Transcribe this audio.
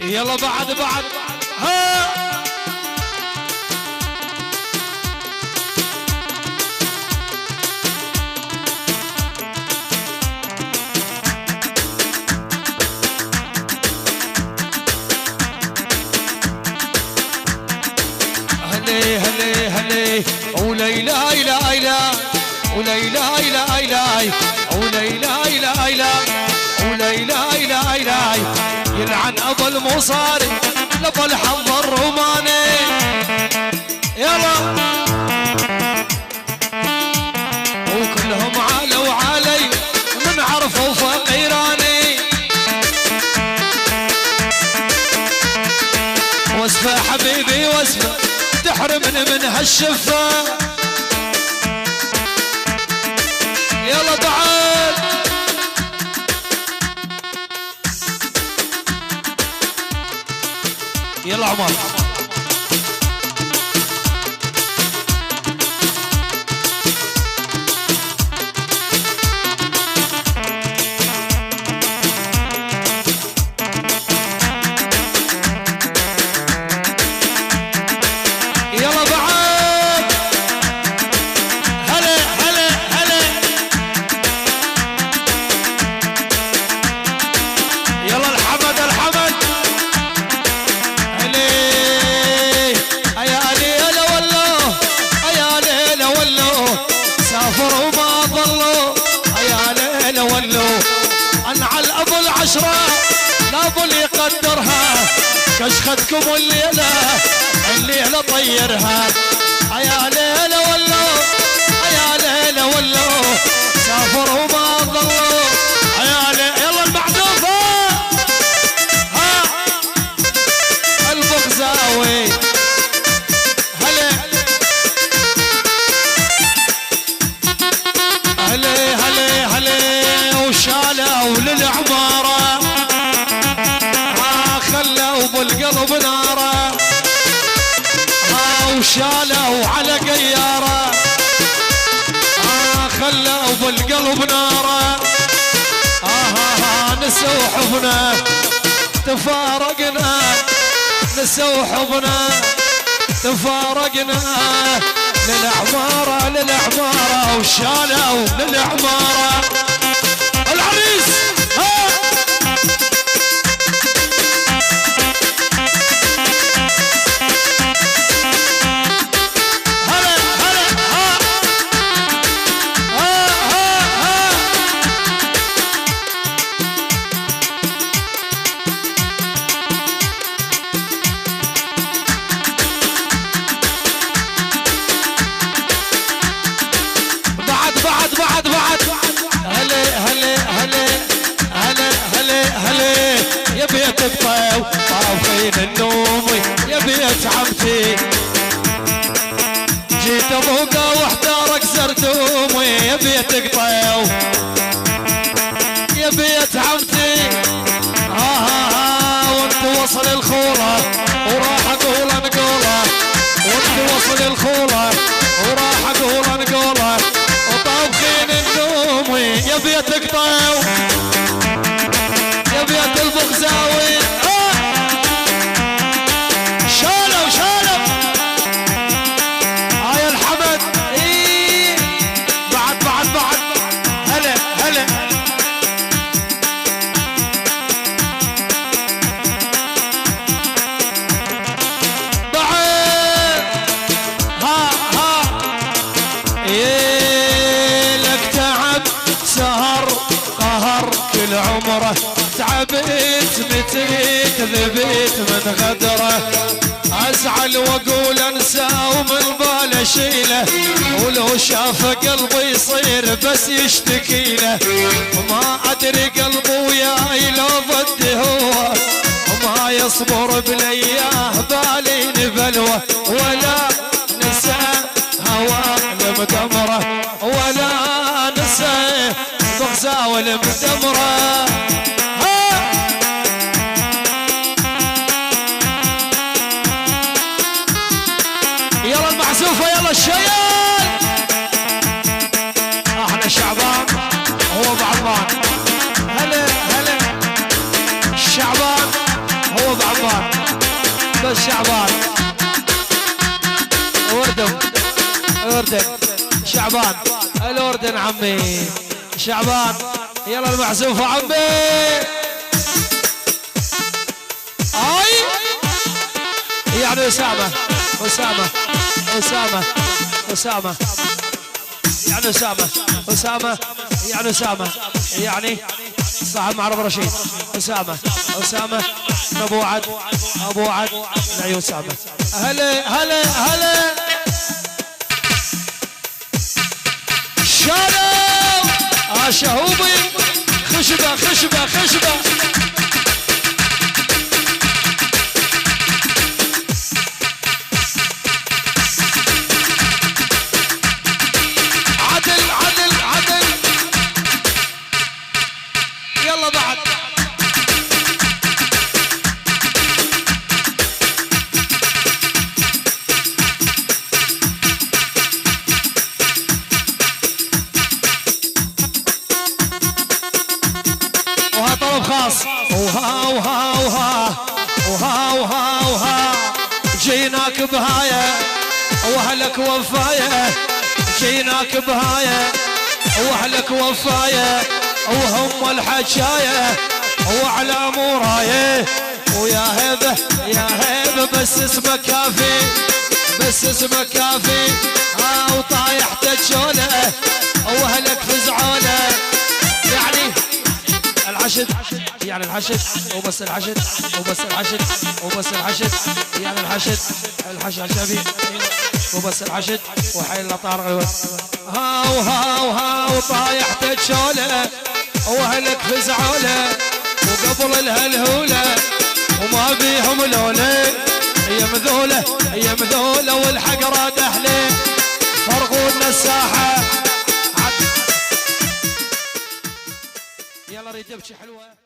يلا بعد ها هلي هلي هلي وليلى إلى إلى وليلى إلى إلى وليلى إلى إلى وليلى إلى إلى يلعن أبو المصاري لبى الحظ الروماني يلا وكلهم علوا علي من عرفوا فقيراني وصفة حبيبي وصفة تحرمني من هالشفة يلا تعال يلا عمر يلا بعد هلا هلا هلا يلا الحمد الحمد هلي يا ليلة والله يا ليلة والله سافروا ما ظلوا يا ليلة والله أنا على الأبو العشرة لا أبو اللي يقدرها كشختكم الليلة طيرها يا ليلة والله يا ليلة والله سافروا ما ظلوا يا ليلة يلا المعزوفة ها البغزاوي هلا هلا هلا هلا وشالوا للعمارة خلوا بالقلب ناره وشالوا على قياره خلوا بالقلب ناره نسوا حبنا تفارقنا نسوا حبنا تفارقنا للعماره للعماره وشالوا للعماره العريس طافين النوم يا بيت عمتي جيت ابوقه واحتارك زرتومي يا بيت قطيو يا بيت عمتي وانت وصل الخوله وراح اقول نقوله وانت وصل الخوله وراح اقول نقوله وطابخين النوم يا بيت قطيو يا بيت البغزاوي يا الحمد بعد هلا هلا بعد ها لك تعب سهر قهر كل عمره تعبت متيت ذبيت من غدره ازعل واقول انسى ومن بالي اشيله ولو شاف قلبي يصير بس يشتكي له وما ادري قلبه وياي لو ضد هو وما يصبر بلياه بالي نبلوه ولا نسى هواه المدمره ولا نسى بغزاوي المدمره يلا المعزوفة يلا الشيال احنا شعبان هو بعضان هلا هلا الشعبان هو بعضان شعبان اردن شعبان الاردن عمي شعبان يلا المعزوف عمي اي يعني اسامه يعني اسامه يعني صاحب معرض رشيد اسامه ابو عد نعيون اسامه هلا شالو شهوبي خشبه عدل يلا بعد وها طلب خاص وها جيناك بهايه واهلك وفايه جيناك بهايه واهلك وفايه وهم الحجايه وعلى مورايه ويا هيبه بس اسمك كافي وطايح تجوله واهلك فزعوله يعني الحشد وبس الحشد يعني الحشد شبيه وبس الحشد وحيل طارق ها وطايح تجوله واهلك فزعوله وقبل الهلهوله وما بيهم لوله هي مذوله والحق راد اهله فرغونا الساحه يلا ريت تبكي حلوه